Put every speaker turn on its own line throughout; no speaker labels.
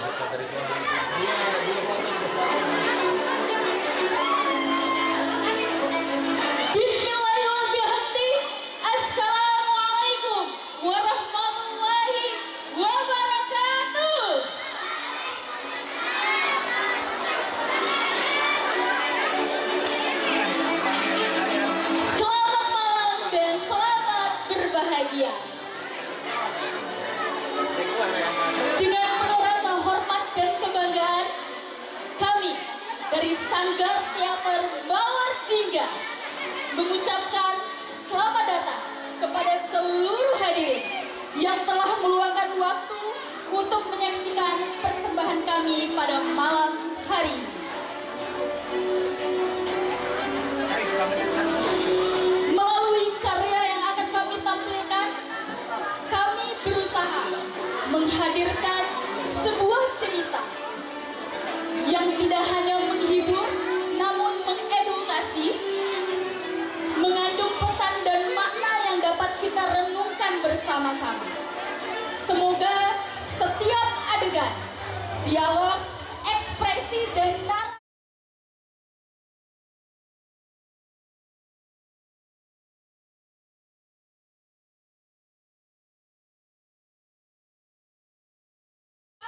Bismillahirrahmanirrahim. Assalamualaikum warahmatullahi wabarakatuh. Selamat malam dan selamat berbahagia. Dengan penuh rasa hormat dan kebanggaan, kami dari Sanggar Teater Mawar Jingga mengucapkan selamat datang kepada seluruh hadirin yang telah meluangkan waktu untuk menyaksikan persembahan kami pada malam hari ini. Melalui karya yang akan kami tampilkan, kami berusaha menghadirkan sebuah cerita yang tidak hanya menghibur, namun mengedukasi, mengandung pesan dan makna yang dapat kita renungkan bersama-sama. Semoga setiap adegan, dialog, ekspresi, dan narasi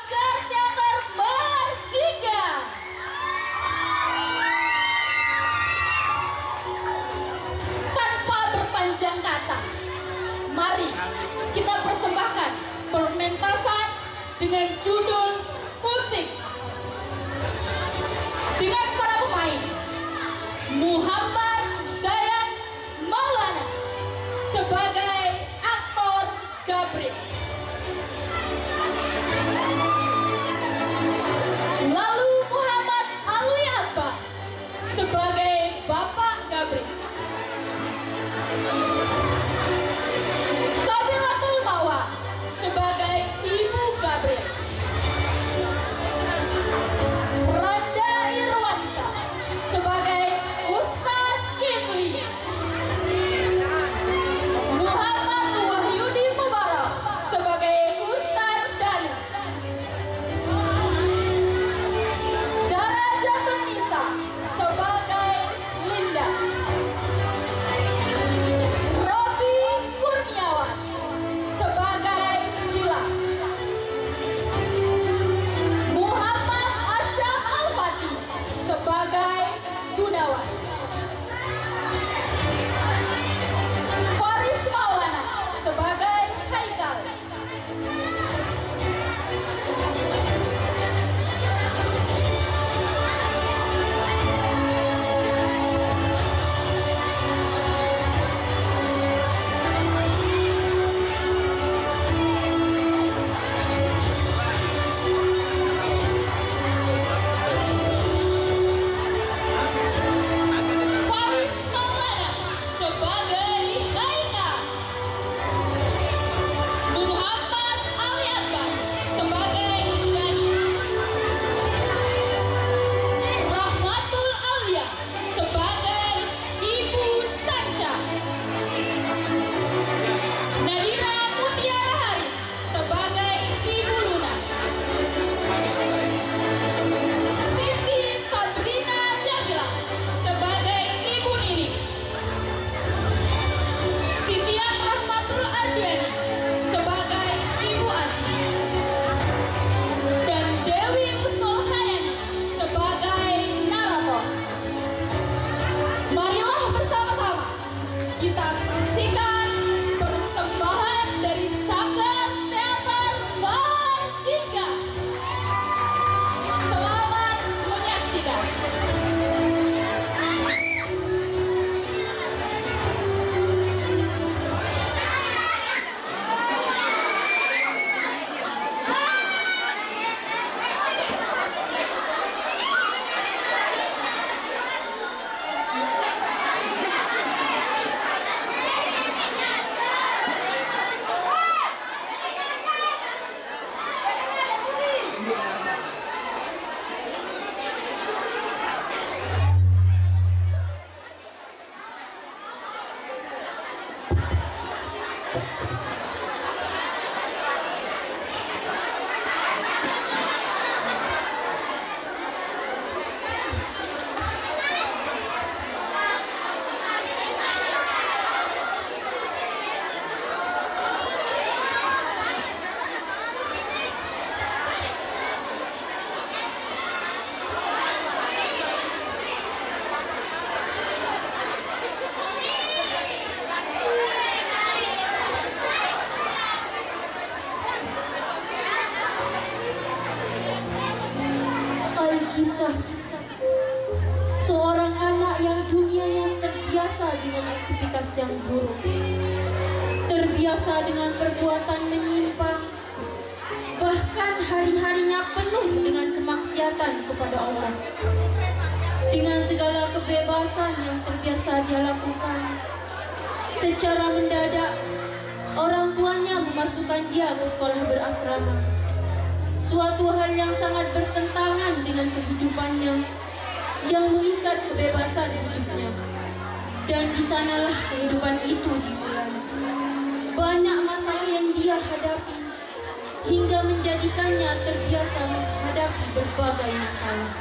Sanggar Teater Mawar Jingga. Tanpa berpanjang kata, mari kita persembahkan pementasan dengan judul Musik dengan para pemain Muhammad Zayan Maulana sebagai aktor Gabriel, lalu Muhammad Alwi Akbar sebagai Bapak Gabriel, Sabilatul Mawar sebagai Ibu Gabriel, Randa Irwanto yang buruk, terbiasa dengan perbuatan menyimpang, bahkan hari-harinya penuh dengan kemaksiatan kepada Allah. Dengan segala kebebasan yang terbiasa dia lakukan, secara mendadak orang tuanya memasukkan dia ke sekolah berasrama, suatu hal yang sangat bertentangan dengan kehidupannya, yang mengikat kebebasan hidupnya. Dan di sanalah kehidupan itu dimulai. Banyak masalah yang dia hadapi, hingga menjadikannya terbiasa menghadapi berbagai masalah.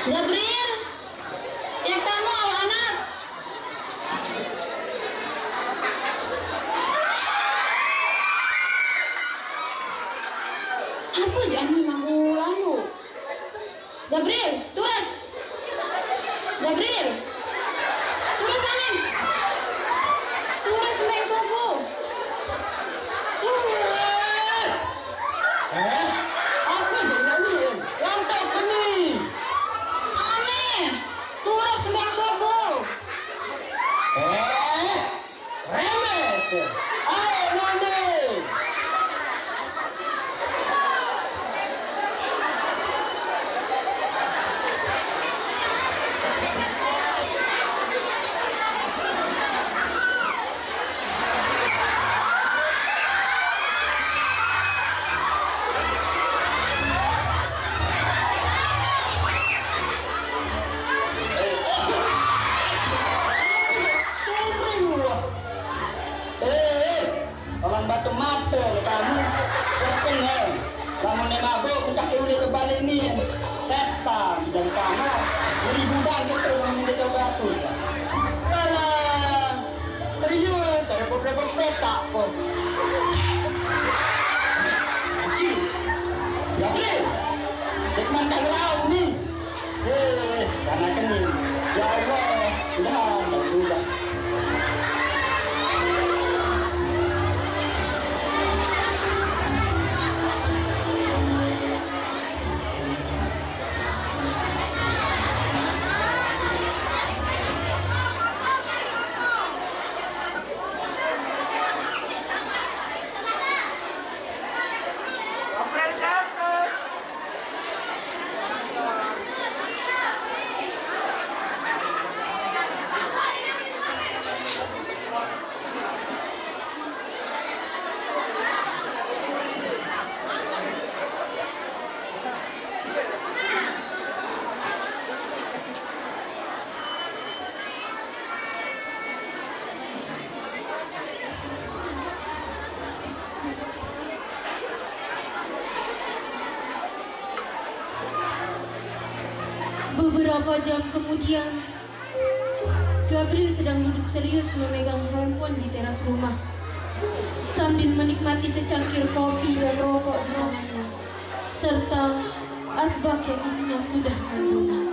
Gabriel, yang tamu awak anak. Apa jangan mangulanu? Gabriel, turus. Gabriel, turus aning. Turus sembahyang subuh.
Apa dengan ni? Lantak ke ni?
Turus sembahyang subuh.
Remes! Ayo mandi! Orang batu mata kamu, yakin ya? Kamu ni mabuk, bukan uli ke balik ni. Setan dan kamar, beri budak kita yang minta ke batu. Alah, serius, saya pun berapa petak pun. Cik, Gabriel, cek mantap laos ni. Karena kening. Ya Allah, udah.
Beberapa jam kemudian, Gabriel sedang duduk serius memegang handphone di teras rumah, sambil menikmati secangkir kopi dan rokok di tangannya, serta asbak yang isinya sudah menggunung.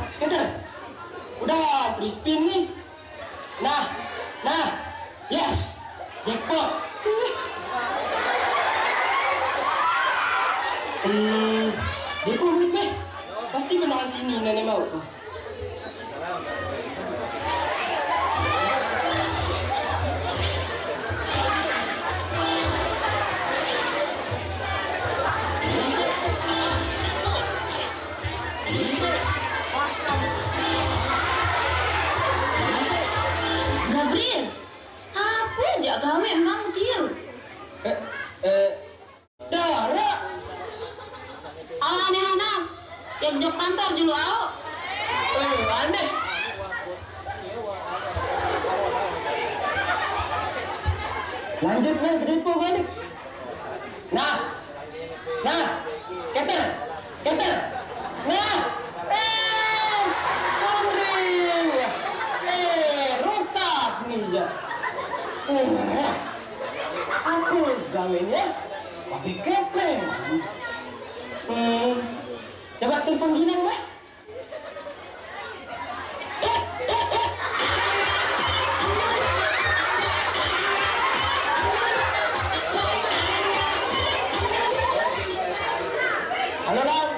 Sekedar. Udah, beri spin nih. Nah, yes, jackpot. Depo duit meh, pasti menang sini nenek mau tuh.
Gabriel. jok kantor dulu au.
Aneh. Lanjut nih, beripu balik. Nah, skater. Nah, sandring. Rungkap nih ya. Aku gawenya pakai kepeng. Coba telepon Ginang, Mbak. Halo bang.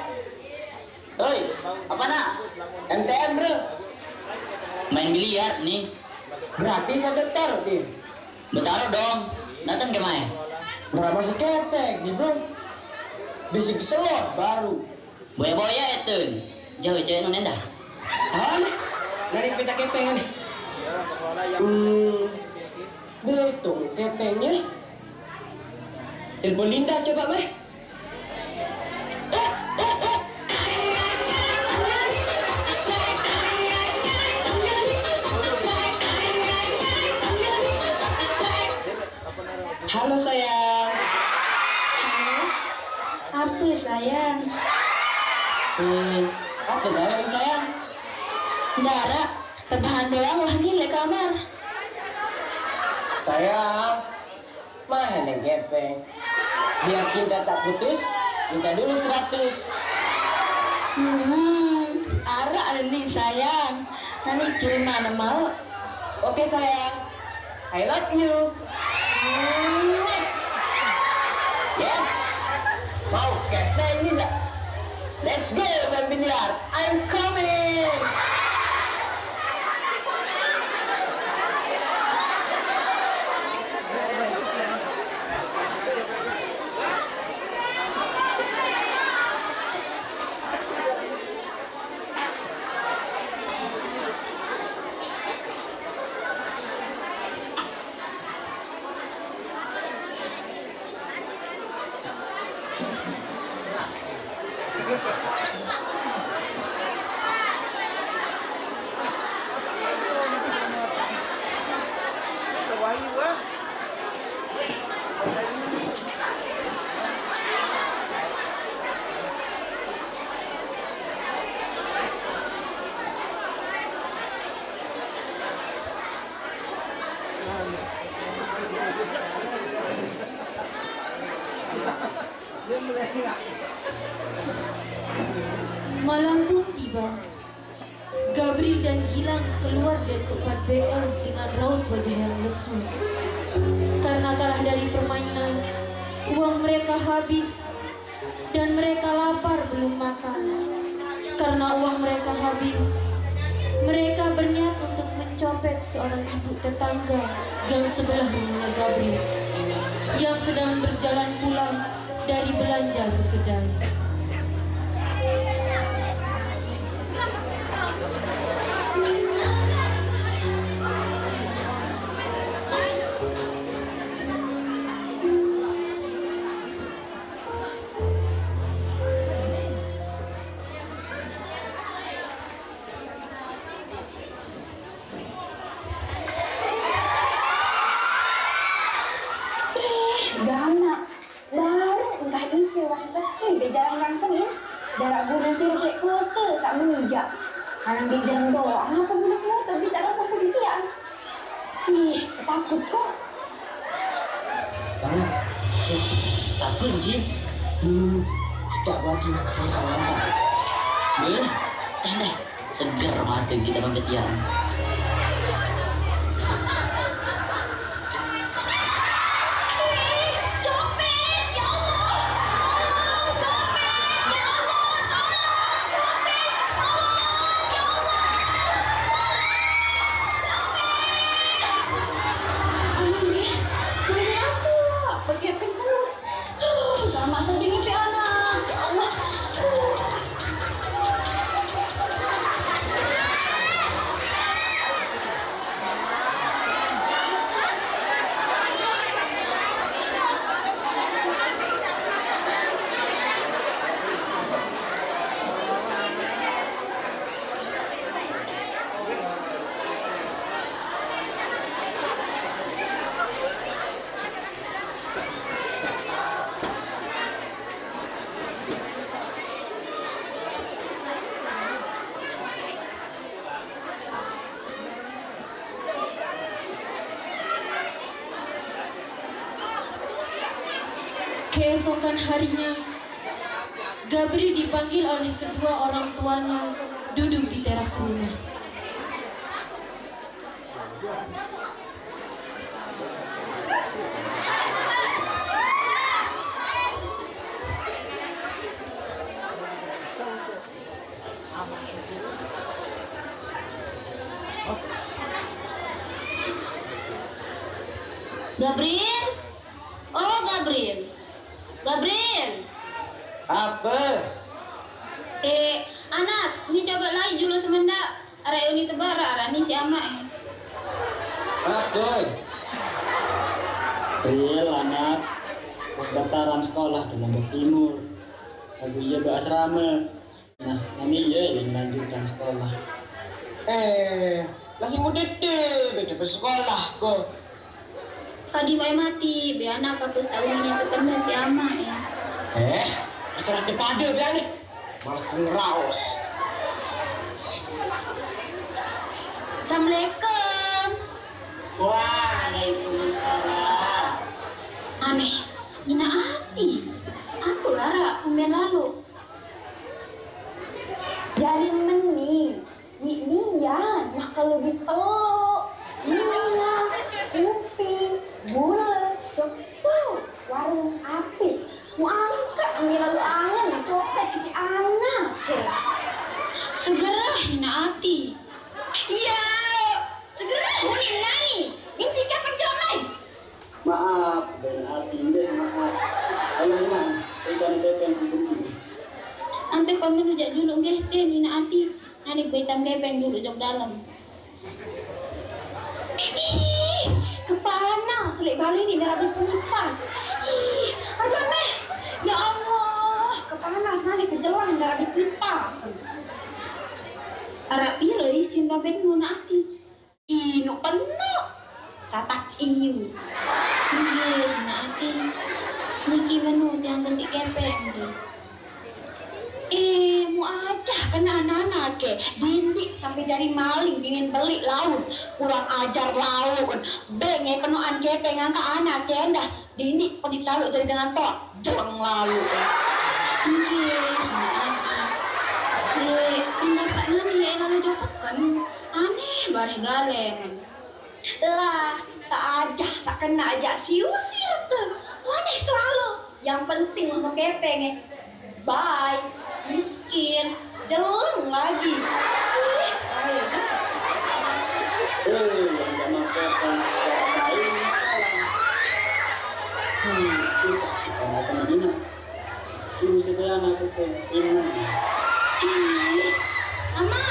Oi, apa nak? MTM bro.
Main biliar nih.
Gratis ada taruh nih.
Bertaruh dong. Datang ke main.
Berapa sekepek nih bro? Basic slot baru.
Boya-boya itu. Jauh cewek non dah.
Aneh. Dari peta kepeng nih. Betul kepengnya. Telepon Linda coba mah. Halo sayang.
Apa sayang?
Apa gawe sayang?
Dara, terbahan doang wah gile kamar.
Sayang, main yang kepeng. Biar kita tak putus, minta dulu 100.
Ara nih sayang. Nanti kirim mana mau?
Oke sayang, I love you. Yes, mau kepeng ini enggak? Let's go main biliar. I'm coming.
Malam pun tiba. Gabriel dan Gilang keluar dari tempat BL dengan raut wajah yang lesu. Karena kalah dari permainan, uang mereka habis dan mereka lapar belum makan. Karena uang mereka habis, mereka berniat untuk mencopet seorang ibu tetangga gang sebelah rumah Gabriel yang sedang berjalan pulang dari belanja ke kedai.
Gana, baru entah isi wasita di jalan langsung ya. Darak guna tiru kota sak menijak. Anak di jalan doang, apa guna kota di dalam pembuktian. Ih, takut kok.
Karena takut sih. Tak lagi masalah apa.
Tanda segar mata kita pembuktian.
keesokan harinya, Gabri dipanggil oleh kedua orang tuanya duduk di teras rumah.
Gabriel? Oh, Gabriel. Gabriel.
Apa?
Anak, ni coba lagi dulu semendak. Arek ini tebara, arek ni si amak
Apa? Real anak. Pendaftaran sekolah di Lombok Timur. Lagu iya ke asrama. Nah, kami iya yang lanjutkan sekolah. Masih muda deh, beda ke sekolah kok.
Kadi wae mati, be anak aku sawinnya terkena si amak ya.
Masalah depada biar nih. Malah ngeraos.
Assalamualaikum.
Waalaikumsalam.
Aneh, Ina hati. Aku harap umel lalu. Jadi meni, Nian, mah kalau ditolok, Nina, Upi, Bulan, Copo, warung api. Mau angkat ambil lalu angan, copet si anak. Segera Nina hati. Ya, segera Nina nani. Ini kapan jalan?
Maaf, dan arti deh maaf. Kalau memang ikan kepeng sendiri.
Ante kami rujak dulu nggih teh Nina hati. Nani betam kepeng dulu jok dalam. Ih, kepanas selek balik ni darah berkipas. Ih, aduh meh. Ya Allah, kepanas nani kejelang darah berkipas. Arab pira isin raben nuna ati. Inu penuh. Satak iu. Nggih, Nina ati. Niki menu tiang ganti kepeng deh. Mu aja kena anak-anak ke dindik sampai jari maling ingin beli laut kurang ajar laut benge penuhan kepeng angka anak dah dindik pedit lalu jadi dengan tol jeleng lalu kenapa nani ya lalu jopakan aneh bare galeng lah tak aja sak kena aja siusil tuh aneh terlalu yang penting sama kepeng bye miskin jeleng lagi ayo
Yang gak mau kepeng lain salah. Susah sih kalau pengguna. Dulu saya anak itu imun.
Mama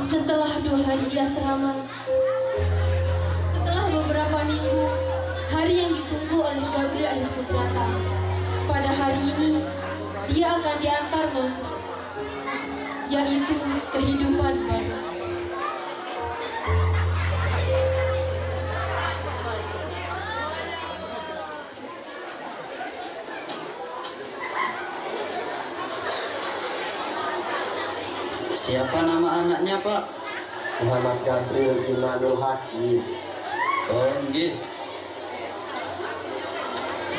Setelah 2 hari di asrama, setelah beberapa minggu, hari yang ditunggu oleh Gabriel akhirnya pun datang. Pada hari ini, dia akan diantar masuk, yaitu kehidupan baru.
Siapa nama anaknya, Pak? Muhammad Gabriel Imanul Hakim. Oh, nggih.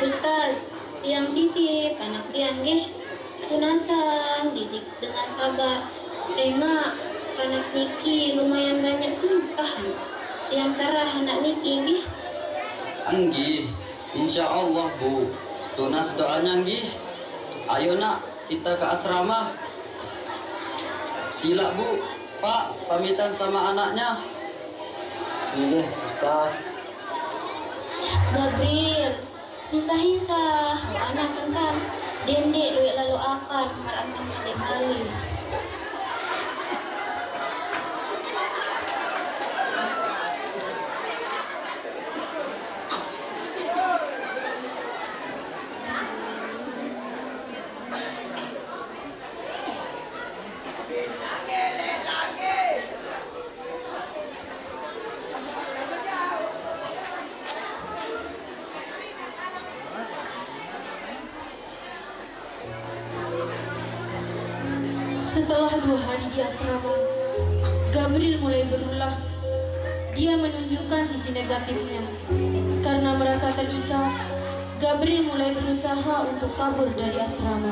Ustaz, tiang titip anak tiang nggih tunasang didik dengan sabar sehingga anak niki lumayan banyak tingkah tiang sarah anak niki nggih
Anggi, insya Allah Bu. Tunas doanya Anggi. Ayo nak, kita ke asrama. Sila Bu, Pak, pamitan sama anaknya.
Iya, Ustaz.
Gabriel hisah-hisah anak tentang dendek luwek lalu akan marantang sadek balik
2 hari di asrama, Gabriel mulai berulah. Dia menunjukkan sisi negatifnya. Karena merasa terikat, Gabriel mulai berusaha untuk kabur dari asrama.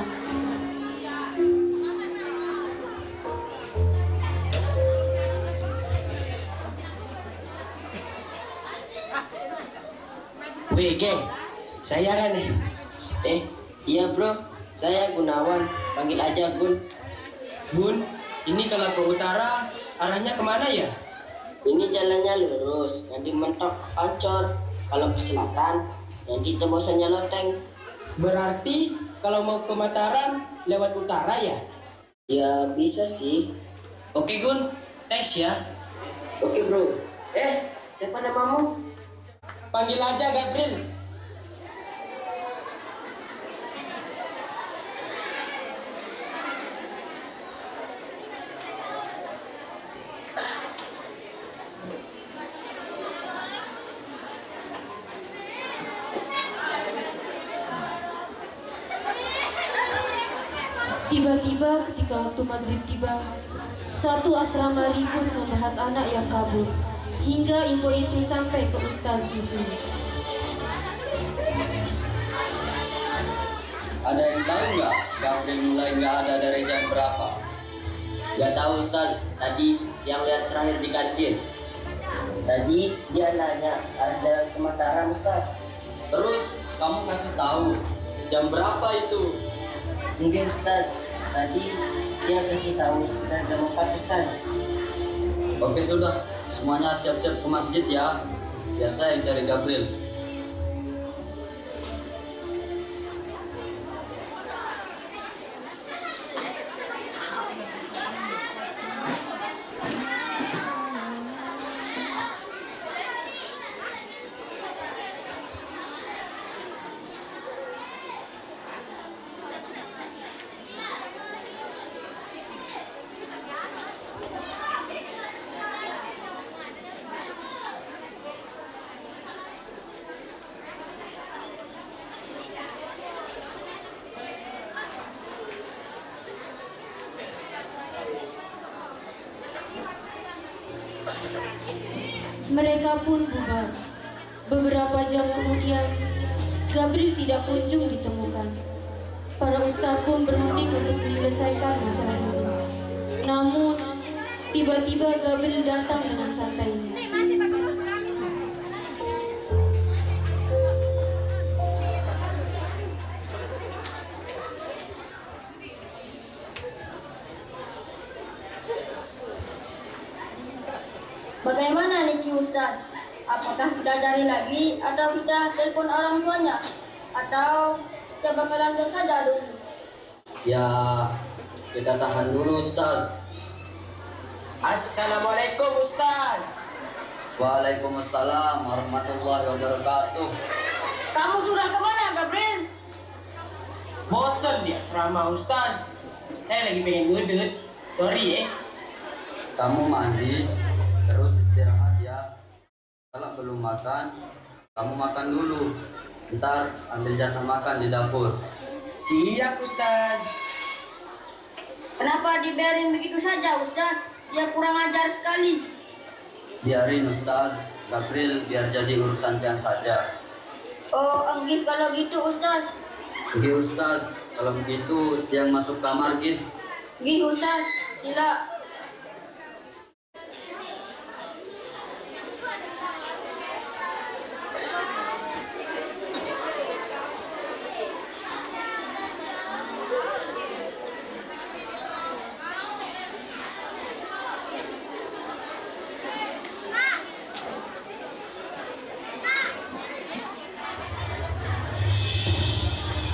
Weh geng, saya Rane.
Iya bro, saya Gunawan, panggil aja Gun.
Gun, ini kalau ke utara, arahnya kemana ya?
Ini jalannya lurus, nanti mentok ke Pancor. Kalau ke selatan, nanti tembosannya loteng.
Berarti kalau mau ke Mataram, lewat utara ya?
Ya bisa sih.
Oke Gun, tes ya.
Oke bro. Siapa namamu?
Panggil aja Gabriel.
Tiba-tiba ketika waktu maghrib tiba, satu asrama ribut membahas anak yang kabur. Hingga info itu sampai ke Ustaz Givi.
Ada yang tahu nggak Gabriel mulai nggak ada dari jam berapa?
Gak tahu Ustaz, tadi yang lihat terakhir di kantin. Tadi dia nanya arah jalan ke Mataram Ustaz.
Terus kamu kasih tahu jam berapa itu?
Enggak Ustaz, tadi dia kasih tahu sekitar jam 4 Ustaz.
Oke sudah, semuanya siap-siap ke masjid ya. Biasa yang dari Gabriel.
Mereka pun bubar. Beberapa jam kemudian, Gabriel tidak kunjung ditemukan. Para ustaz pun berunding untuk menyelesaikan masalah ini. Namun, tiba-tiba Gabriel datang dengan santainya.
Bagaimana Niki Ustaz? Apakah kita cari lagi atau kita telepon orang tuanya? Atau kita bakalan diam saja dulu?
Ya, kita tahan dulu Ustaz.
Assalamualaikum Ustaz.
Waalaikumsalam warahmatullahi wabarakatuh.
Kamu sudah kemana Gabriel?
Bosan di asrama Ustaz. Saya lagi pengen ngedut. Sorry
Kamu mandi, terus istirahat ya. Kalau belum makan, kamu makan dulu. Ntar ambil jatah makan di dapur.
Siap Ustaz.
Kenapa dibiarin begitu saja Ustaz? Dia kurang ajar sekali.
Biarin Ustaz, Gabriel biar jadi urusan Tian saja.
Oh, enggih kalau gitu Ustaz.
Oke Ustaz, kalau begitu Tiang masuk kamar gitu.
Enggih Ustaz, sila.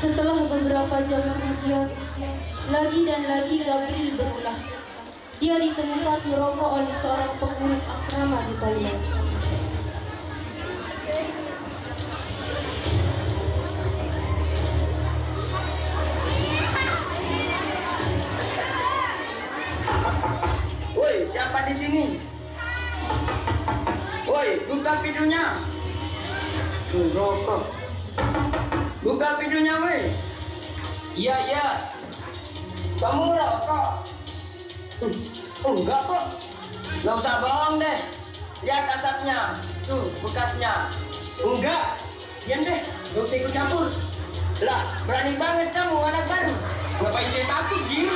Setelah beberapa jam kemudian, lagi dan lagi Gabriel berulah. Dia ditemukan merokok oleh seorang pengurus asrama di toilet.
Woi, siapa di sini? Woi, buka pintunya. Rokok. Buka pintunya, woi. Iya. Kamu rokok. Enggak kok.
Nggak usah bohong deh. Lihat asapnya. Tuh, bekasnya.
Enggak. Diam deh, gak usah ikut campur.
Lah, berani banget kamu anak baru.
Ngapain saya takut, Ji?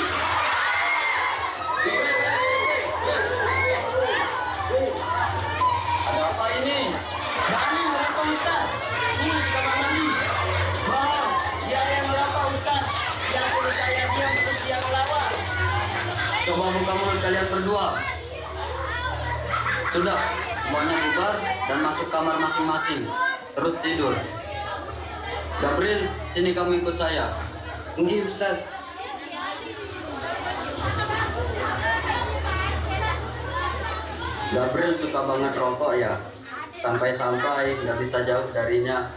Ada apa ini?
Berani ngerokok Ustaz. Nih, di kamar mandi.
Bohong. Dia yang melawan Ustaz. Dia suruh saya diam terus dia melawan.
Coba buka mulut kalian berdua. Sudah, semuanya bubar dan masuk kamar masing-masing. Terus tidur. Gabriel, sini kamu ikut saya.
Enggak, Ustaz.
Gabriel suka banget rokok ya. Sampai-sampai nggak bisa jauh darinya.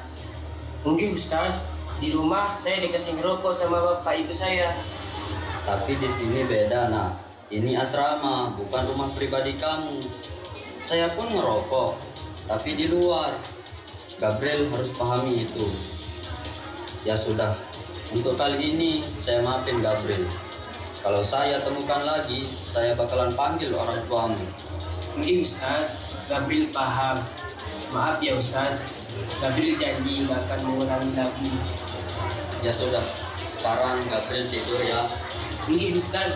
Enggak Ustaz. Di rumah saya dikasih ngerokok sama bapak ibu saya.
Tapi di sini beda, nak. Ini asrama, bukan rumah pribadi kamu. Saya pun ngerokok, tapi di luar. Gabriel harus pahami itu. Ya sudah, untuk kali ini saya maafin Gabriel. Kalau saya temukan lagi, saya bakalan panggil orang tuamu.
Enggak Ustaz. Gabriel paham. Maaf ya Ustaz. Gabriel janji nggak akan mengulangi lagi.
Ya sudah, sekarang Gabriel tidur ya.
Enggak Ustaz.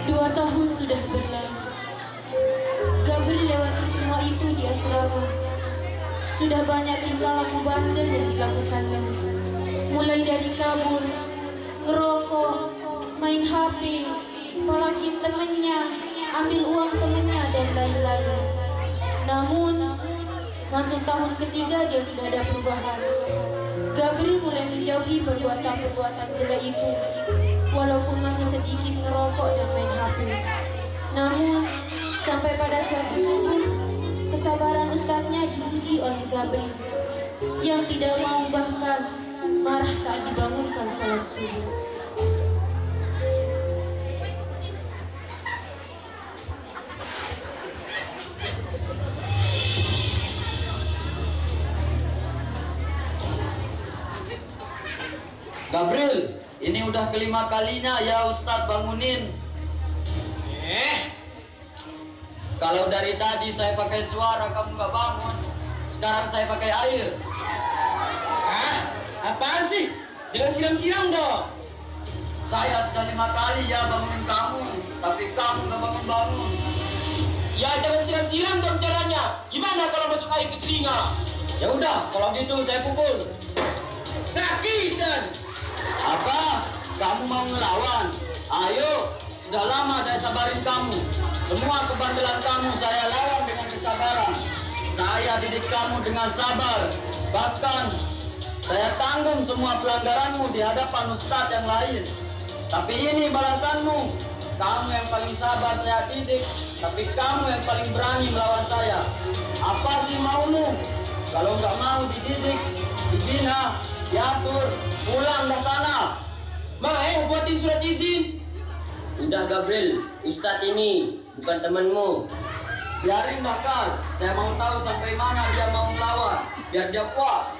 Dua tahun sudah berlalu. Gabriel lewati semua itu di asrama. Sudah banyak tingkah laku bandel yang dilakukannya. Mulai dari kabur, ngerokok, main HP, palakin temennya, ambil uang temennya, dan lain-lain. Namun, masuk tahun ketiga dia sudah ada perubahan. Gabriel mulai menjauhi perbuatan-perbuatan jelek itu. Walaupun masih sedikit ngerokok dan main HP. Namun, sampai pada suatu subuh, kesabaran ustadznya diuji oleh Gabriel yang tidak mau bahkan marah saat dibangunkan salat subuh.
Gabriel, ini udah kelima kalinya ya Ustadz bangunin. Kalau dari tadi saya pakai suara kamu nggak bangun, sekarang saya pakai air.
Hah? Apaan sih? Jangan siram-siram dong.
Saya sudah 5 kali ya bangunin kamu, tapi kamu nggak bangun-bangun.
Ya jangan siram-siram dong caranya. Gimana kalau masuk air ke telinga?
Ya udah, kalau gitu saya pukul.
Sakit dan.
Apa? Kamu mau ngelawan? Ayo, sudah lama saya sabarin kamu. Semua kebandelan kamu saya lawan dengan kesabaran. Saya didik kamu dengan sabar. Bahkan saya tanggung semua pelanggaranmu di hadapan ustadz yang lain. Tapi ini balasanmu. Kamu yang paling sabar saya didik, tapi kamu yang paling berani melawan saya. Apa sih maumu? Kalau nggak mau dididik, dibina, diatur, pulang ke sana.
Buatin surat izin.
Udah Gabriel, Ustadz ini bukan temanmu.
Biarin Kal, saya mau tahu sampai mana dia mau melawan, biar dia puas.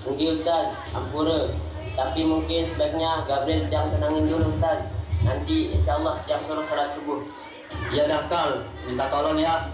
Mungkin Ustadz, ampura. Tapi mungkin sebaiknya Gabriel yang tenangin dulu Ustadz. Nanti insya Allah yang suruh salat subuh.
Iya Kal, minta tolong ya.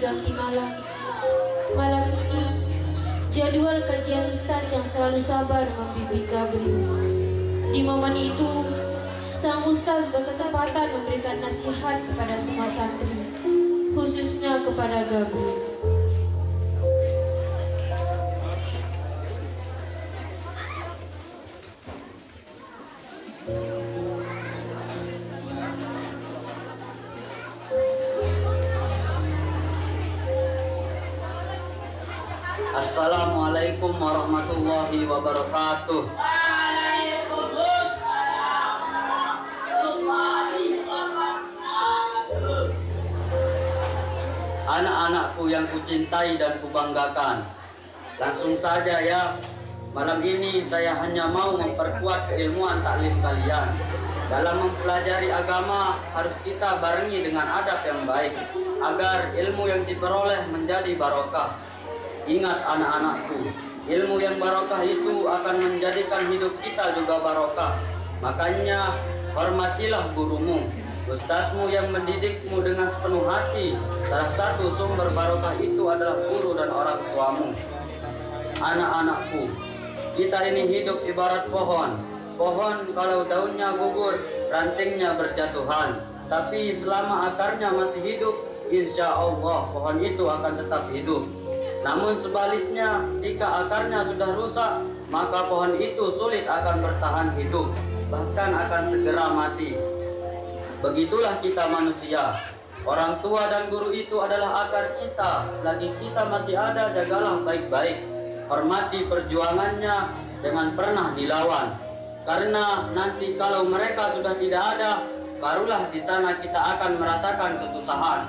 berganti malam. Malam ini, jadwal kajian Ustaz yang selalu sabar membimbing Gabriel. Di momen itu, sang Ustaz berkesempatan memberikan nasihat kepada semua santri, khususnya kepada Gabriel.
Assalamualaikum warahmatullahi wabarakatuh. Anak-anakku yang kucintai dan kubanggakan, langsung saja ya. Malam ini saya hanya mau memperkuat keilmuan taklim kalian. Dalam mempelajari agama harus kita barengi dengan adab yang baik, agar ilmu yang diperoleh menjadi barokah. Ingat anak-anakku, ilmu yang barokah itu akan menjadikan hidup kita juga barokah. Makanya hormatilah gurumu, ustazmu yang mendidikmu dengan sepenuh hati. Salah satu sumber barokah itu adalah guru dan orang tuamu. Anak-anakku, kita ini hidup ibarat pohon. Pohon kalau daunnya gugur, rantingnya berjatuhan. Tapi selama akarnya masih hidup, insya Allah pohon itu akan tetap hidup. Namun sebaliknya, jika akarnya sudah rusak, maka pohon itu sulit akan bertahan hidup, bahkan akan segera mati. Begitulah kita manusia. Orang tua dan guru itu adalah akar kita. Selagi kita masih ada, jagalah baik-baik. Hormati perjuangannya, jangan pernah dilawan. Karena nanti kalau mereka sudah tidak ada, barulah di sana kita akan merasakan kesusahan,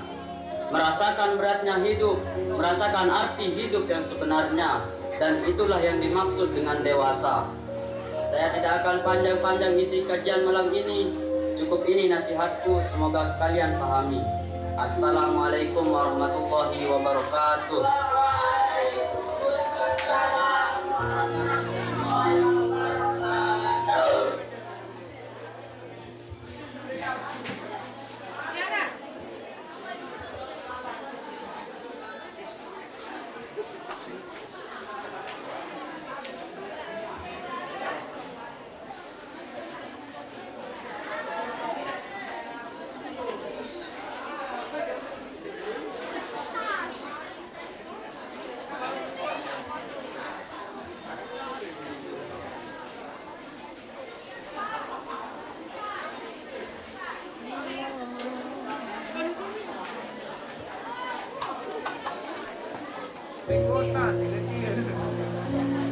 merasakan beratnya hidup, merasakan arti hidup yang sebenarnya. Dan itulah yang dimaksud dengan dewasa. Saya tidak akan panjang-panjang isi kajian malam ini. Cukup ini nasihatku, semoga kalian pahami. Assalamualaikum warahmatullahi wabarakatuh.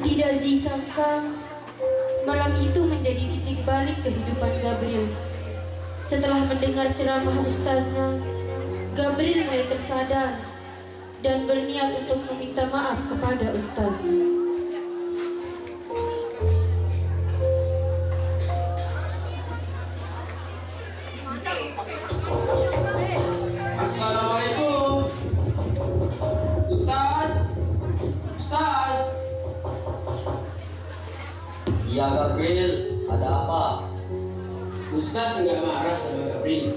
Tidak disangka, malam itu menjadi titik balik kehidupan Gabriel. Setelah mendengar ceramah ustaznya, Gabriel mulai tersadar dan berniat untuk meminta maaf kepada ustaznya.
Assalamualaikum. Ustaz. Ustaz.
Ya Gabriel, ada apa?
Ustaz nggak marah sama Gabriel.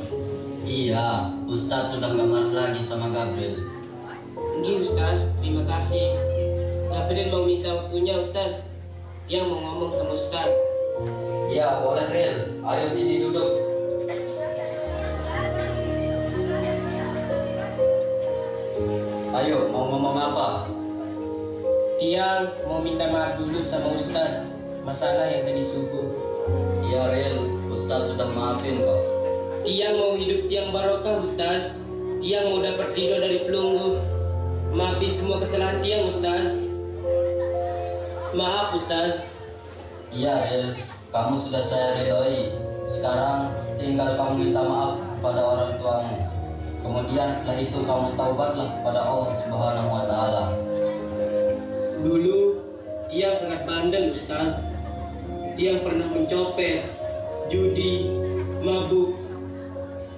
Iya, Ustaz sudah gak marah lagi sama Gabriel.
Nggih Ustaz, terima kasih. Gabriel mau minta waktunya Ustaz. Dia mau ngomong sama Ustaz.
Ya boleh Ril, ayo sini duduk. Ayo, mau ngomong apa?
Dia mau minta maaf dulu sama Ustaz masalah yang tadi subuh.
Iya Ril, Ustaz sudah maafin kok.
Dia mau hidup yang barokah Ustaz. Dia mau dapat ridho dari pelunggu. Maafin semua kesalahan Tiang Ustaz. Maaf Ustaz.
Iya Ril, kamu sudah saya ridhoi. Sekarang tinggal kamu minta maaf kepada orang tuamu. Kemudian setelah itu kamu taubatlah kepada Allah Subhanahu wa Ta'ala.
Dulu Tiang sangat bandel Ustaz. Tiang pernah mencopet, judi, mabuk.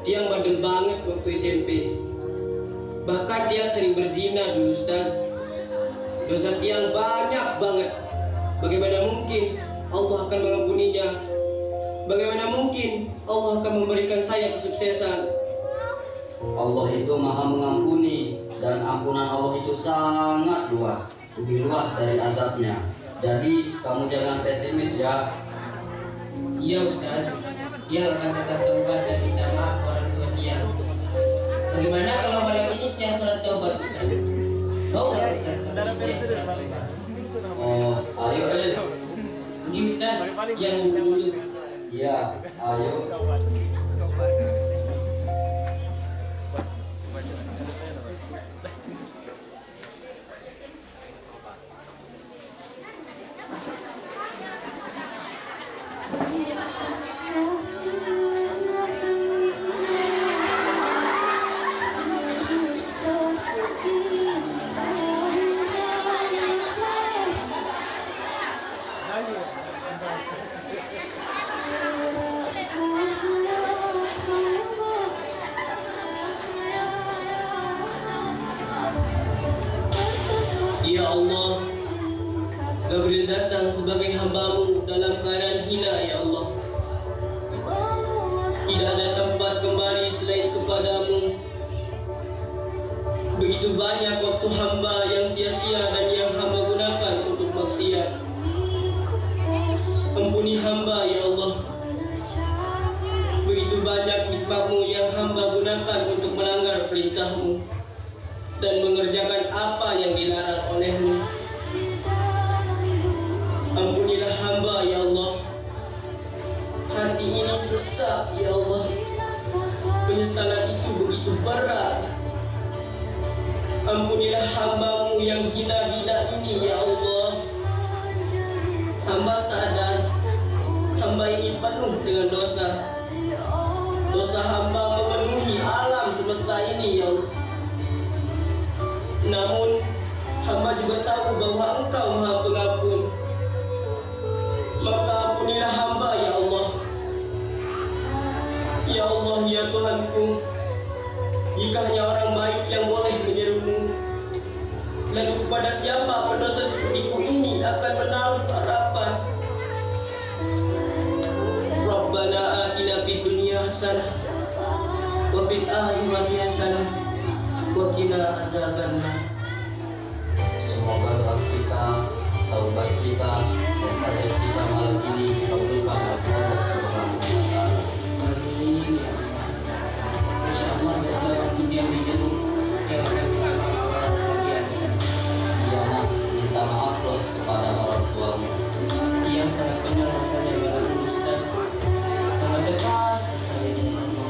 Tiang bandel banget waktu SMP. Bahkan Tiang sering berzina dulu Ustaz. Dosa Tiang banyak banget. Bagaimana mungkin Allah akan mengampuninya? Bagaimana mungkin Allah akan memberikan saya kesuksesan?
Allah itu maha mengampuni, dan ampunan Allah itu sangat luas, lebih luas dari azabnya. Jadi kamu jangan pesimis ya.
Iya Ustaz, dia akan tetap taubat dan minta maaf ke orang tua dia. Bagaimana kalau malam ini dia sholat taubat Ustaz? Mau nggak Ustaz kalau dia sholat taubat?
Oh, ayo Adel.
Pergi Ustaz, dia mau dulu.
Ya, ayo.
Ya Allah, Gabriel datang sebagai hamba-Mu dalam keadaan hina ya Allah. Tidak ada tempat kembali selain kepadamu. Begitu banyak waktu hamba yang sia-sia dan yang hamba gunakan untuk maksiat. Ampuni hamba ya Allah. Begitu banyak nikmat-Mu yang hamba gunakan untuk melanggar perintah-Mu dan mengerjakan apa yang dilarang oleh-Mu. Ampunilah hamba ya Allah. Hati ini sesak ya Allah. Penyesalan itu begitu berat. Ampunilah hamba-Mu yang hina dina ini ya Allah. Hamba sadar hamba ini penuh dengan dosa. Dosa hamba memenuhi alam semesta ini ya Allah. Namun hamba juga tahu bahwa Engkau Maha Pengampun. Maka ampunilah hamba ya Allah. Ya Allah ya Tuhanku, jika hanya orang baik yang boleh menyeru-Mu, lalu kepada siapa pendosa sepertiku ini akan menaruh harapan? Rabbana atina fid dunya hasanah wa fil akhirati hasanah wa qina azabannar.
Semoga doa kita, taubat kita, dan hajat kita malam ini dikabulkan oleh Allah Subhanahu wa Ta'ala.
Amin. Insyaallah besok dunia menyeru yang akan kita orang bagian.
Iya nak, minta maaf loh kepada orang tuamu.
Yang sangat benar rasanya dengan Ustaz. Sangat dekat saya dengan Allah.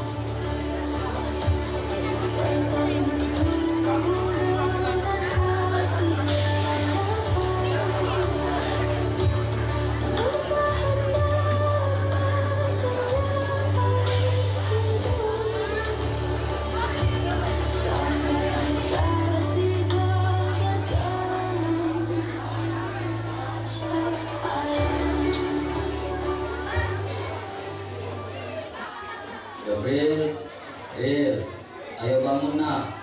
Gabriel, ayo bangun nak.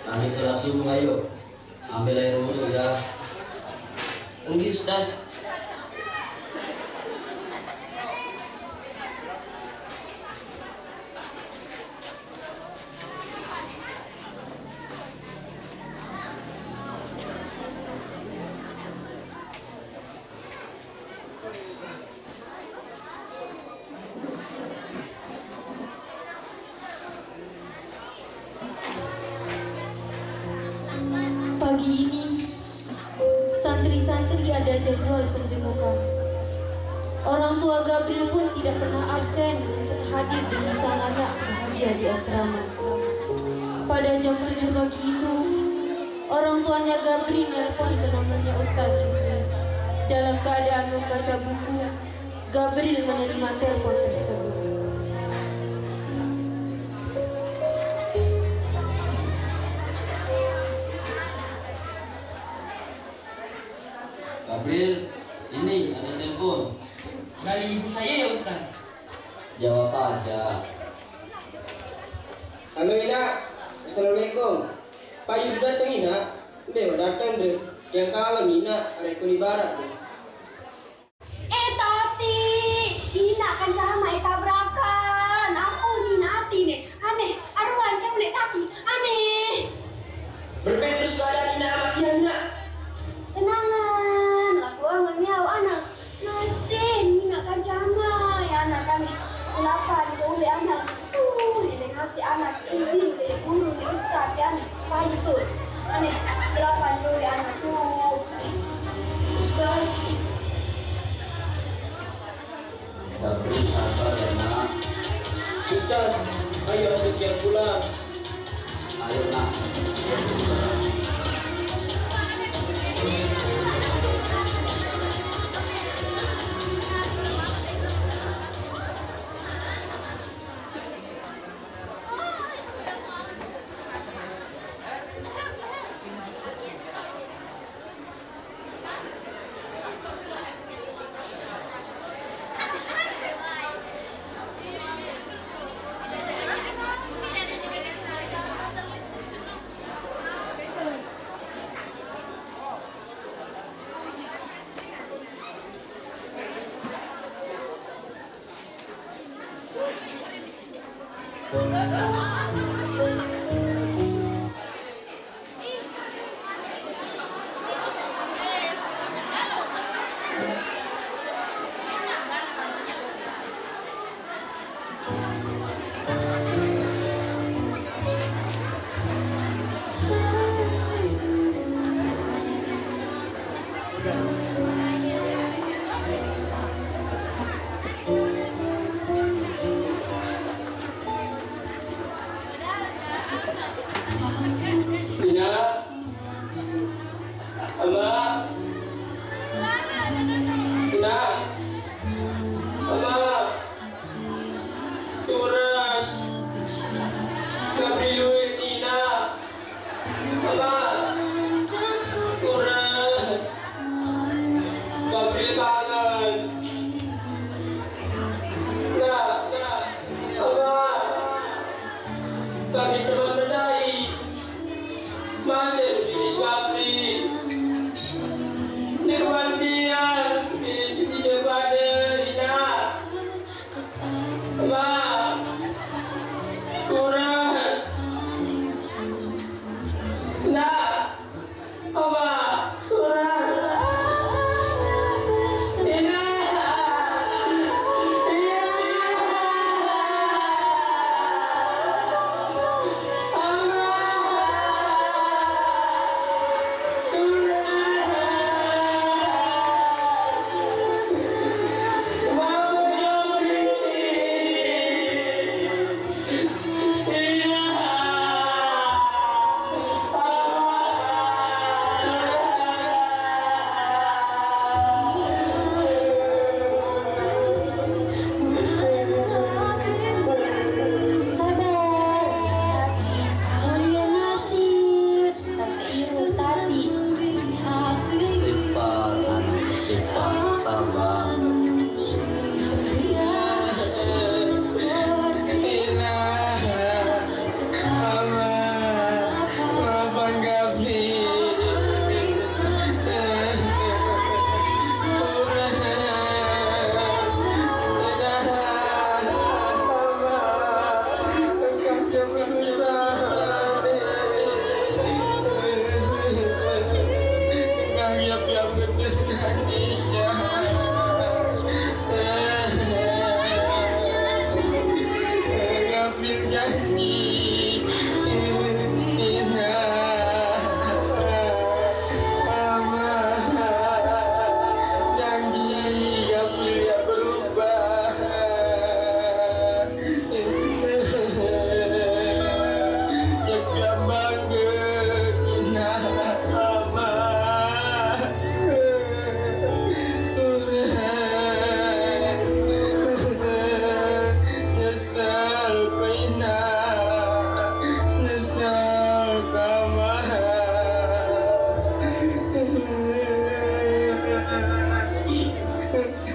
Ambil sholat subuh ayo. Ambil air wudhu ya.
Tunggu Ustaz.
Pagi ini, santri-santri ada jadwal penjemukan. Orang tua Gabriel pun tidak pernah absen untuk hadir dengan sang anak bahagia di asrama. Pada jam 7 pagi itu, orang tuanya Gabriel nelpon ke nomornya Ustaz Jufri. Dalam keadaan membaca buku, Gabriel menerima telepon tersebut.
Gabriel, ini ada telepon.
Dari ibu saya ya Ustaz.
Jawab aja.
Halo Ina, Assalamualaikum. Pak Yud datang Ina, Dewa datang deh. Yang kangen Ina, Reko di barat deh.
Tati, Ina kan sama tabrakan. Aku ni nanti nih, aneh. Arwan yang boleh tapi aneh. kapan kau uli anak? Ini kasih anak izin dari guru dari ustaz ya anak. Saya itu. Aneh, kapan kau uli anak?
Ustaz,
Tapi sabar ya nak.
Ustaz, ayo adik yang pulang.
Ayo nak.
Ina, Ama, Ina, Ama, Turas, Gabriel, Ina, Ama, Turas, Gabriel kangen. Ama, lagi teman berdai. Masih di Gabriel. Nirwasian, di sisi daripada Ina. Ama, kurang. Ina, Ama, kurang. Ina,
Mulia nasib, tapi itu tadi.
Istighfar, anak istighfar, sabar.
Ina, Ama, maafkan Gabriel.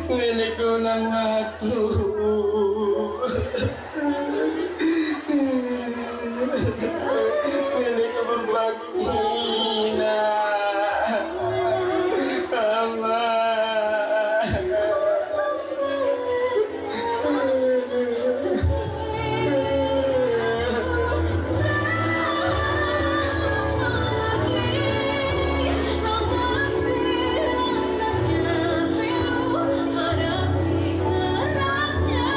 Milik ko lang ako. Milik ko berbaksina. Ama.
Hadapi kerasnya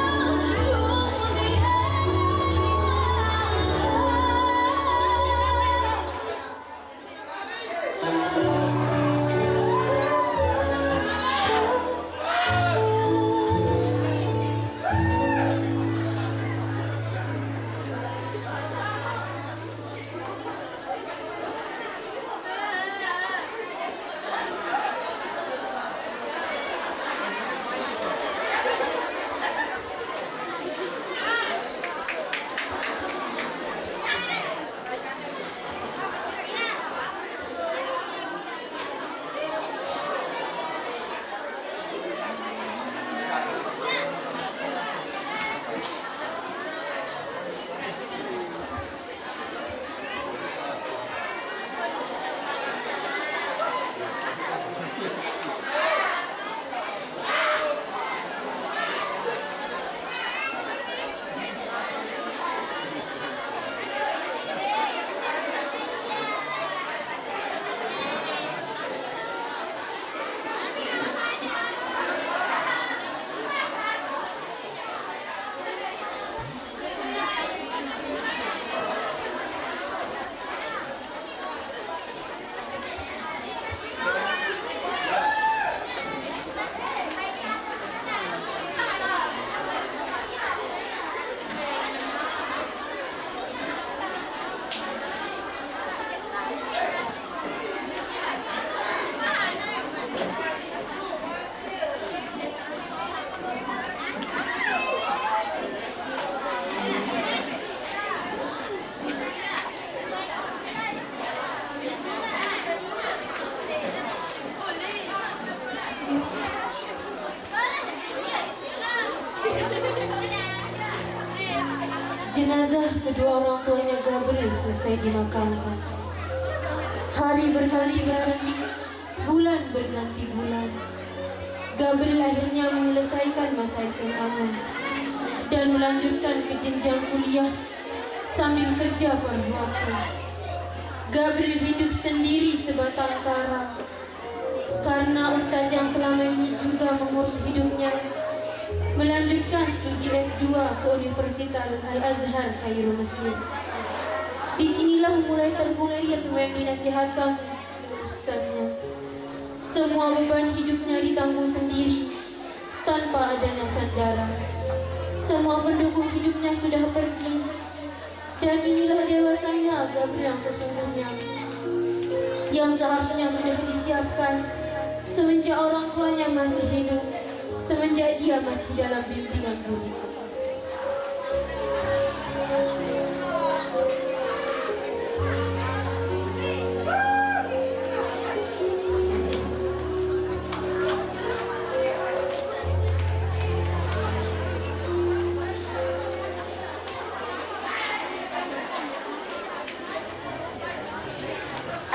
Jenazah kedua orang tuanya Gabriel selesai dimakamkan. Hari berganti berganti, bulan berganti bulan. Gabriel akhirnya menyelesaikan masa SMA-nya dan melanjutkan ke jenjang kuliah sambil kerja pada waktu. Gabriel hidup sendiri sebatang kara karena ustadz yang selama ini juga mengurus hidupnya melanjutkan studi S2 ke Universitas Al-Azhar Kairo, Mesir. Disinilah mulai terburai semua yang dinasihatkan oleh ustadznya. Semua beban hidupnya ditanggung sendiri tanpa adanya saudara. Semua pendukung hidupnya sudah pergi, dan inilah dewasanya Gabriel yang sesungguhnya, yang seharusnya sudah disiapkan semenjak orang tuanya masih hidup, semenjak dia masih dalam bimbingan dunia.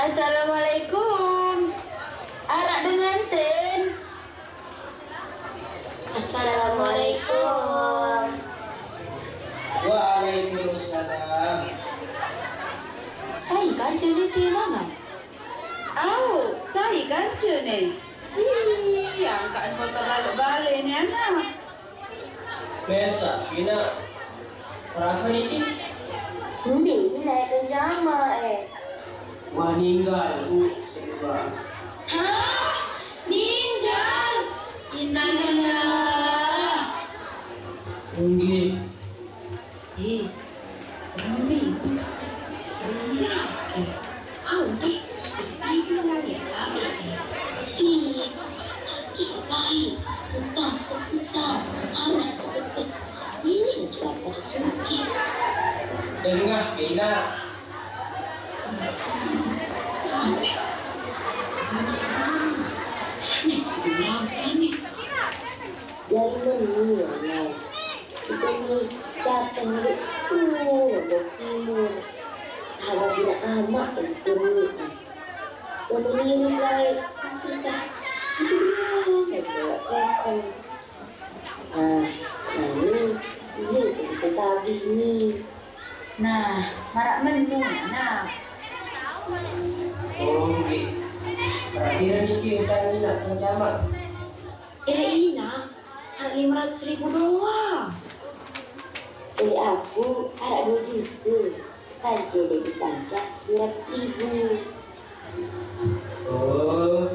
Assalamualaikum. Arak dengan ten.
Assalamualaikum.
Waalaikumsalam.
Saya kanca ni teh mana? Saya kanca ni. Angkat kotor balik-balik ni anak.
Biasa, Ina. Berapa ni ti?
Hindi, naik jama
Wah, ninggal, Bu. Sebab.
Hah? Ninggal? Innalillah.
Mungkin.
Rumi. Ni. Tiga lagi. Baik. Utang. Harus tetes. Ini cepat pada suki.
Dengar, Ina.
Jadi menurutnya kita ni datang dari timur, sahabat tidak amat yang turun. Semeniru baik, susah. Itu dia yang kelihatan. Ini kita tagih ni. Nah, marak menu nak.
Oh, okey. Perkira ni ke utang ni nak sama.
Ina, harap 500,000 doang. Aku harap 2 juta. Panca dia saja 200,000.
Oh.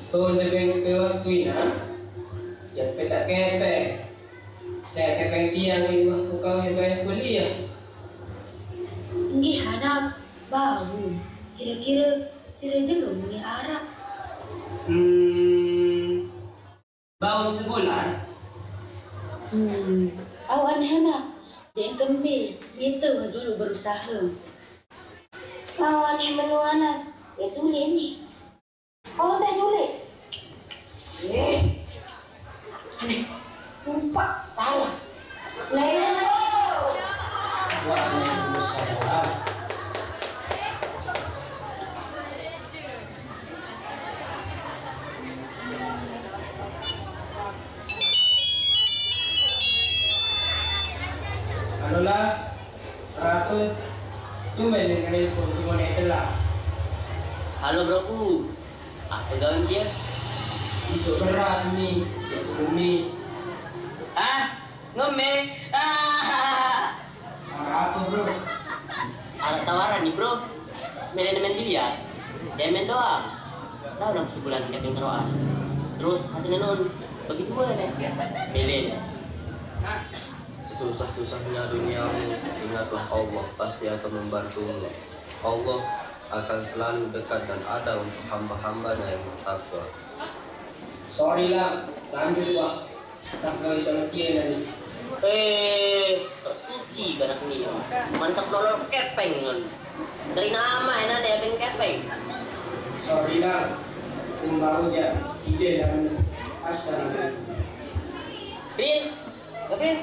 Kau dengan ke waktu Ina. Jangan tak kepeng. Saya kepeng tiang ni waktu kau hebat kuliah.
Nggih hanap bau. Kira-kira jelum ni arak.
Bau sebulan.
Awan hanap. Dia kembir. Dia tu dulu berusaha. Awan yang menuanan. Dia tulis ni. Awan tak tulis. Aneh. Lupa. Salah. Lain.
Waalaikumsalam. Anulah, berapa? Tu main dengan telefon tu mana telah.
Halo broku, apa gawe dia?
Isuk beras ni, aku bumi.
Ngome?
Apa bro?
Ada tawaran nih bro. Main biliar, dia main doang. Tahu dalam sebulan keping teroan. Terus hasilnya non bagi dua deh. Milih.
Sesusah-susahnya duniamu, ingatlah Allah pasti akan membantumu. Allah akan selalu dekat dan ada untuk hamba-hambanya yang bertakwa.
Sorry lah, lanjut wah. Tak kau bisa mikir nanti.
Sok suci kan aku nih. Mansak lolor kepeng kan. Dari nama enak deh kepeng kepeng.
Sorry lah, baru je sida dan asal.
Pin, Pin.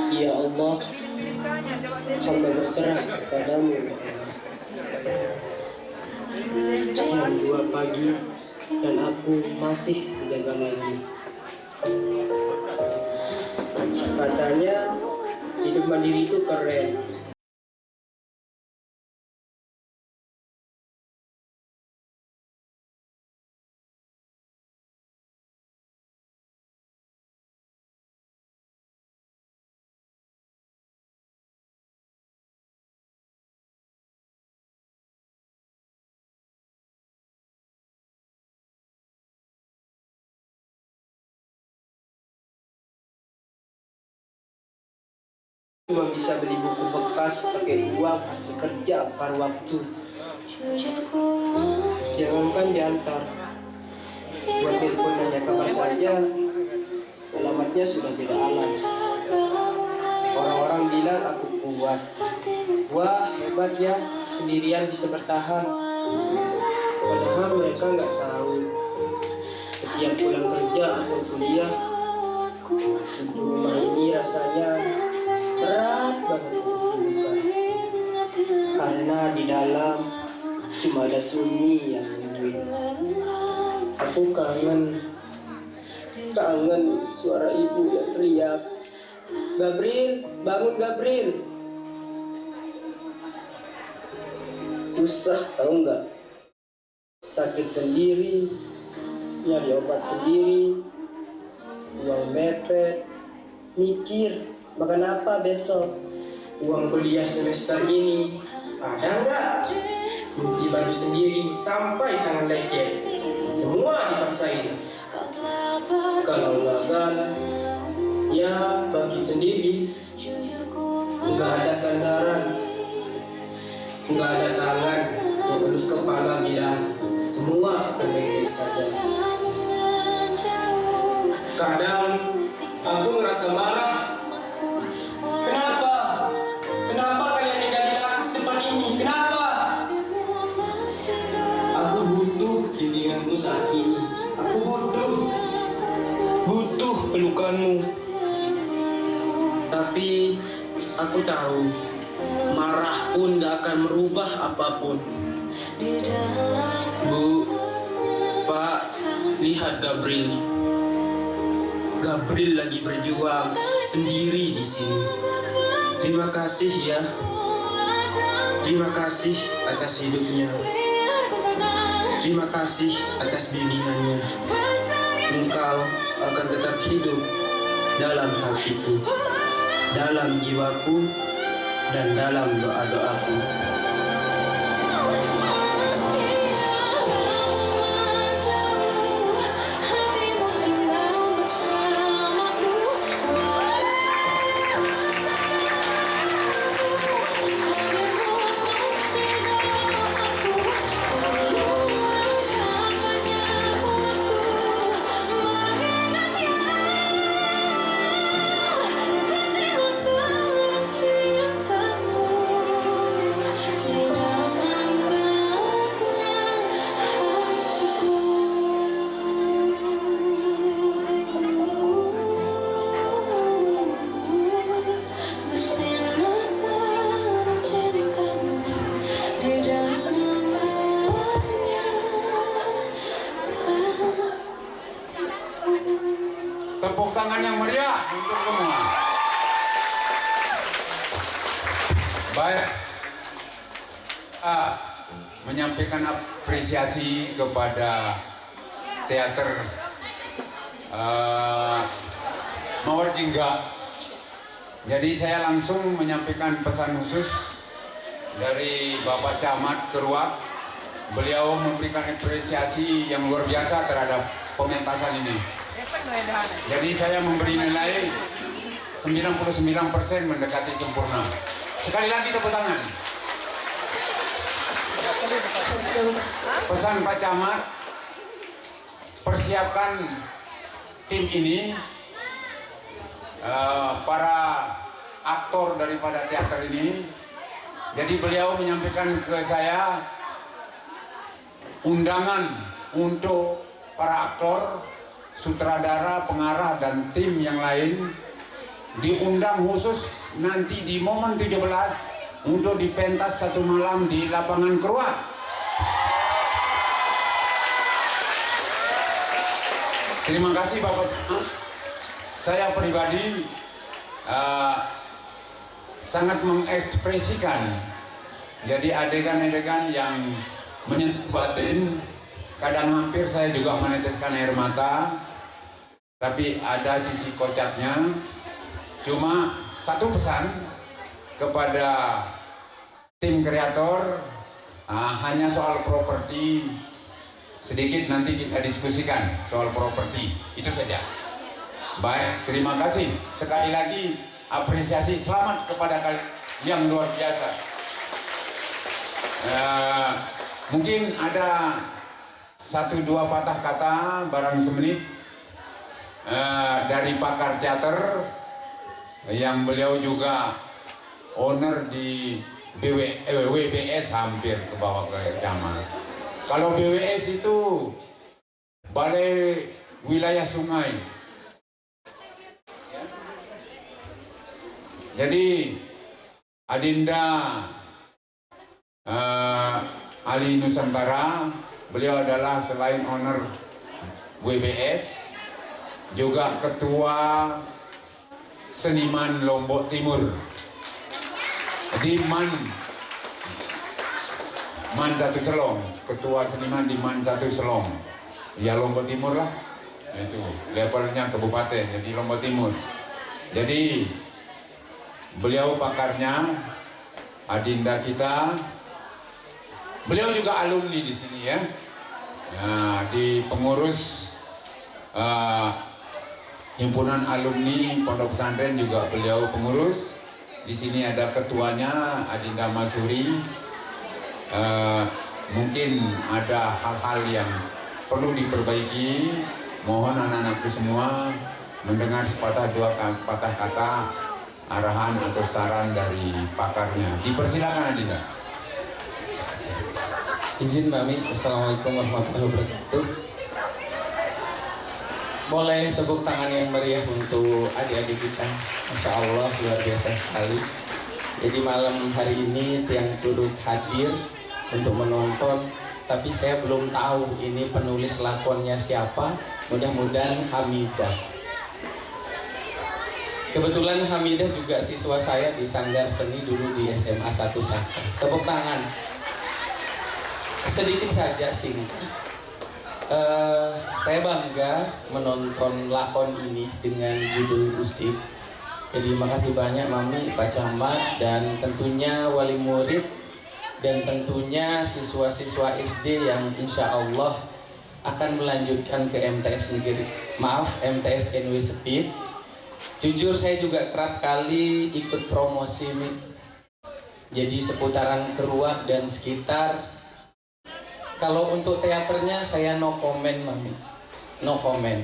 Ya Allah, hamba berserah kepadamu. Jam 2 pagi dan aku masih menjaga lagi. Katanya hidup mandiri itu keren. Cuma bisa beli buku bekas pakai uang hasil kerja paruh waktu. Jangankan diantar, buat telepon nanya kabar saja, alamatnya sudah beda alamat. Orang-orang bilang aku kuat. Wah, hebat ya, sendirian bisa bertahan. Padahal mereka nggak tahu, setiap pulang kerja atau kuliah, di rumah ini rasanya berat banget untuk dibuka. Karena di dalam cuma ada sunyi yang nungguin. Aku kangen suara ibu yang teriak, "Gabriel, bangun Gabriel!" Susah tahu nggak? Sakit sendiri, nyari obat sendiri, uang mepet, mikir makan apa besok, uang kuliah semester ini ada nggak? Kunci baju sendiri sampai tangan lecet, semua dipaksain. Kalau gagal, ya bangkit sendiri. Nggak ada sandaran, nggak ada tangan yang elus kepala bilang semua akan baik-baik saja. Kadang aku ngerasa marah. Kenapa kalian ninggalin aku secepat ini? Kenapa? Aku butuh bimbinganmu saat ini. Aku butuh pelukanmu. Tapi aku tahu marah pun gak akan merubah apapun. Bu, Pak, lihat Gabriel. Gabriel lagi berjuang sendiri di sini. Terima kasih ya. Terima kasih atas hidupnya. Terima kasih atas bimbingannya. Engkau akan tetap hidup dalam hatiku, dalam jiwaku, dan dalam doa-doaku.
Tepuk tangan yang meriah untuk semua. Baik, menyampaikan apresiasi kepada teater Mawar Jingga. Jadi saya langsung menyampaikan pesan khusus dari Bapak Camat Keruak. Beliau memberikan apresiasi yang luar biasa terhadap pementasan ini. Jadi saya memberi nilai 99% mendekati sempurna. Sekali lagi tepuk tangan. Pesan Pak Camat, persiapkan tim ini, para aktor daripada teater ini. Jadi beliau menyampaikan ke saya undangan untuk para aktor sutradara, pengarah, dan tim yang lain diundang khusus nanti di momen 17 untuk dipentas satu malam di lapangan Keruak. Terima kasih Bapak. Saya pribadi sangat mengekspresikan jadi adegan-adegan yang menyentuh batin. Kadang hampir saya juga meneteskan air mata, tapi ada sisi kocaknya. Cuma satu pesan kepada tim kreator, hanya soal properti, sedikit nanti kita diskusikan soal properti, itu saja. Baik, terima kasih. Sekali lagi apresiasi, selamat kepada kalian yang luar biasa. Mungkin ada 1-2 patah kata barang semenit dari pakar teater yang beliau juga owner di WBS, hampir ke bawah ke zaman. Kalau BWS itu Balai Wilayah Sungai. Jadi Adinda Ali Nusantara, beliau adalah selain owner WBS juga ketua seniman Lombok Timur di Man Satu Selong, ketua seniman di Man Satu Selong, ya Lombok Timur lah, itu levelnya kabupaten, jadi Lombok Timur. Jadi beliau pakarnya, Adinda kita, beliau juga alumni di sini ya. Nah, di pengurus himpunan alumni Pondok Pesantren juga beliau pengurus. Di sini ada ketuanya Adinda Masuri. Mungkin ada hal-hal yang perlu diperbaiki. Mohon anak-anakku semua mendengar sepatah-dua patah kata arahan atau saran dari pakarnya. Dipersilakan Adinda.
Izin Mami, Assalamualaikum warahmatullahi wabarakatuh. Boleh tepuk tangan yang meriah untuk adik-adik kita. Masya Allah, luar biasa sekali. Jadi malam hari ini tiang turut hadir untuk menonton, tapi saya belum tahu ini penulis lakonnya siapa. Mudah-mudahan Hamidah. Kebetulan Hamidah juga siswa saya di Sanggar Seni dulu di SMA 1 Saka. Tepuk tangan. Sedikit saja singkat. Saya bangga menonton lakon ini dengan judul Usik. Jadi makasih banyak Mami, Pak Camat, dan tentunya wali murid, dan tentunya siswa-siswa SD yang insya Allah akan melanjutkan ke MTS Negeri, MTS NW Speed. Jujur saya juga kerap kali ikut promosi nih. Jadi seputaran Keruak dan sekitar. Kalau untuk teaternya saya no comment Mami, no comment.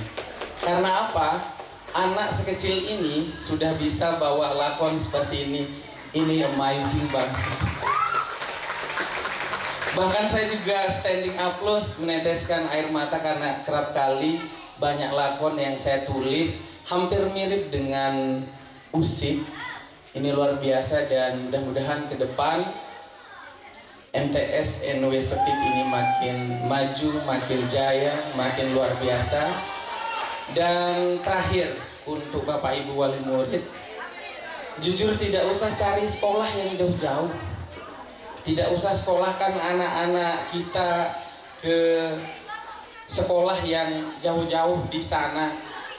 Karena apa? Anak sekecil ini sudah bisa bawa lakon seperti ini amazing banget. Bahkan saya juga standing applause, meneteskan air mata karena kerap kali banyak lakon yang saya tulis hampir mirip dengan Usik. Ini luar biasa dan mudah-mudahan ke depan MTS NW Speed ini makin maju, makin jaya, makin luar biasa. Dan terakhir untuk Bapak Ibu wali murid, jujur tidak usah cari sekolah yang jauh-jauh. Tidak usah sekolahkan anak-anak kita ke sekolah yang jauh-jauh di sana.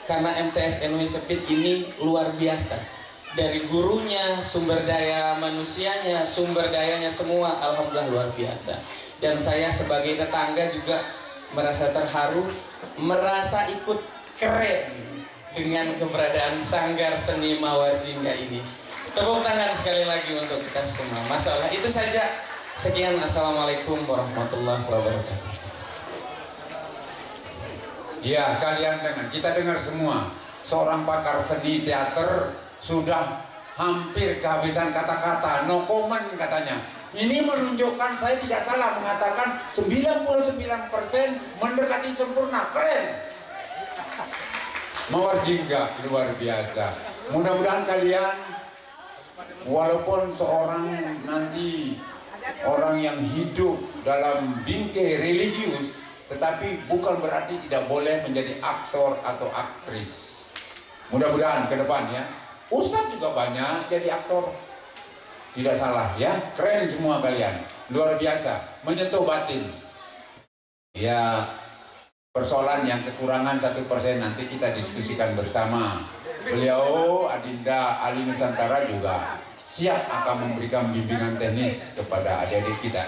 Karena MTS NW Speed ini luar biasa. Dari gurunya, sumber daya manusianya, sumber dayanya semua alhamdulillah luar biasa. Dan saya sebagai tetangga juga merasa terharu, merasa ikut keren dengan keberadaan Sanggar Seni Mawarjingga ini. Tepuk tangan sekali lagi untuk kita semua. Masya Allah, itu saja. Sekian, Assalamualaikum warahmatullahi wabarakatuh.
Ya, kalian kita dengar semua. Seorang pakar seni teater sudah hampir kehabisan kata-kata, no comment katanya. Ini menunjukkan saya tidak salah mengatakan 99% mendekati sempurna. Keren. Mawar Jingga luar biasa. Mudah-mudahan kalian, walaupun seorang nanti orang yang hidup dalam bingkai religius, tetapi bukan berarti tidak boleh menjadi aktor atau aktris. Mudah-mudahan ke depan ya. Ustadz juga banyak jadi aktor. Tidak salah ya, keren semua kalian. Luar biasa, menyentuh batin. Ya, persoalan yang kekurangan 1% nanti kita diskusikan bersama. Beliau Adinda Ali Nusantara juga siap akan memberikan bimbingan teknis kepada adik-adik kita.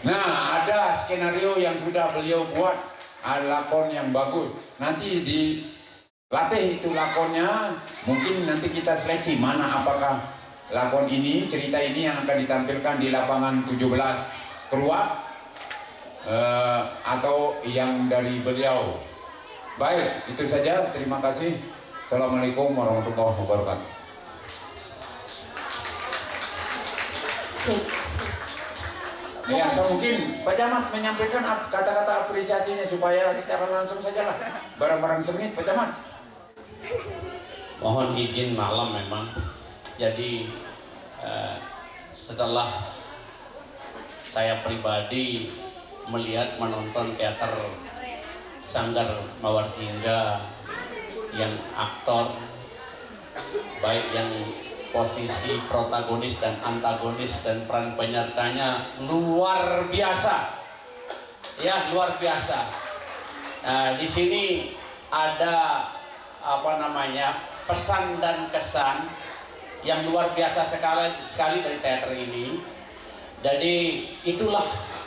Nah, ada skenario yang sudah beliau buat, lakon yang bagus. Nanti dilatih itu lakonnya, mungkin nanti kita seleksi mana apakah lakon ini, cerita ini yang akan ditampilkan di lapangan 17 Keruak atau yang dari beliau. Baik, itu saja. Terima kasih. Assalamualaikum warahmatullahi wabarakatuh. Ya, mungkin Pak Camat menyampaikan kata-kata apresiasinya supaya secara langsung sajalah. Barang-barang semenit, Pak Camat.
Mohon izin malam memang. Jadi setelah saya pribadi melihat menonton teater Sanggar Mawar Jingga yang aktor baik yang posisi protagonis dan antagonis dan peran penyertanya luar biasa, ya luar biasa. Nah, di sini ada pesan dan kesan yang luar biasa sekali dari teater ini. Jadi itulah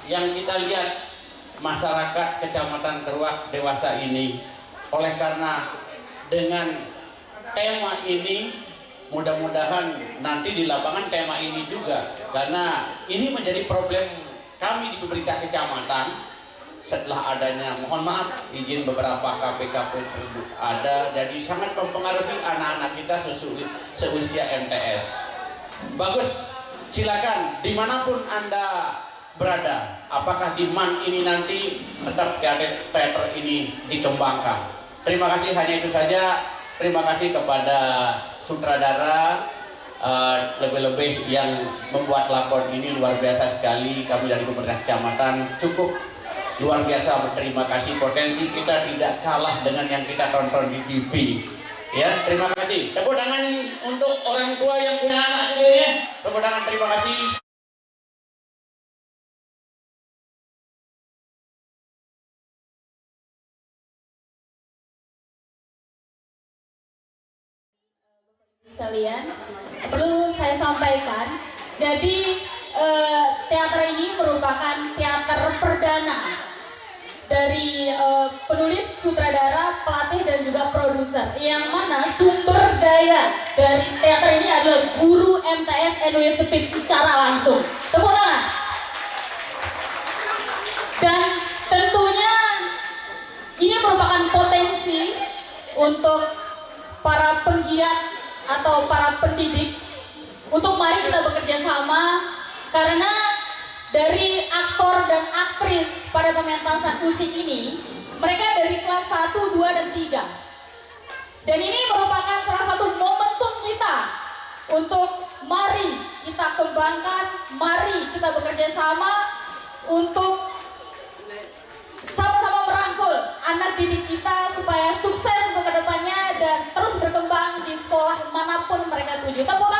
yang kita lihat masyarakat Kecamatan Keruak dewasa ini. Oleh karena dengan tema ini, mudah-mudahan nanti di lapangan tema ini juga, karena ini menjadi problem kami di pemerintah kecamatan setelah adanya, mohon maaf, izin beberapa KPKP ada, jadi sangat mempengaruhi anak-anak kita seusia MTS. Bagus, silakan dimanapun Anda berada, apakah di MAN ini nanti tetap teater ini dikembangkan. Terima kasih, hanya itu saja. Terima kasih kepada sutradara, lebih-lebih yang membuat lakon ini luar biasa sekali. Kami dari pemerintah kecamatan cukup luar biasa berterima kasih. Potensi kita tidak kalah dengan yang kita tonton di TV. Ya, terima kasih. Tepuk tangan untuk orang tua yang punya anak juga ya. Tepuk tangan, terima kasih.
Sekalian, perlu saya sampaikan, jadi teater ini merupakan teater perdana dari penulis, sutradara, pelatih, dan juga produser, yang mana sumber daya dari teater ini adalah guru MTS NUI Speed secara langsung. Tepuk tangan. Dan tentunya ini merupakan potensi untuk para penggiat atau para pendidik untuk mari kita bekerja sama, karena dari aktor dan aktris pada pementasan musik ini, mereka dari kelas 1, 2, dan 3. Dan ini merupakan salah satu momentum kita untuk mari kita kembangkan, mari kita bekerja sama untuk sama-sama merangkul anak didik kita supaya sukses untuk kedepannya dan terus berkembang di sekolah manapun mereka tuju. Tepuk tangan.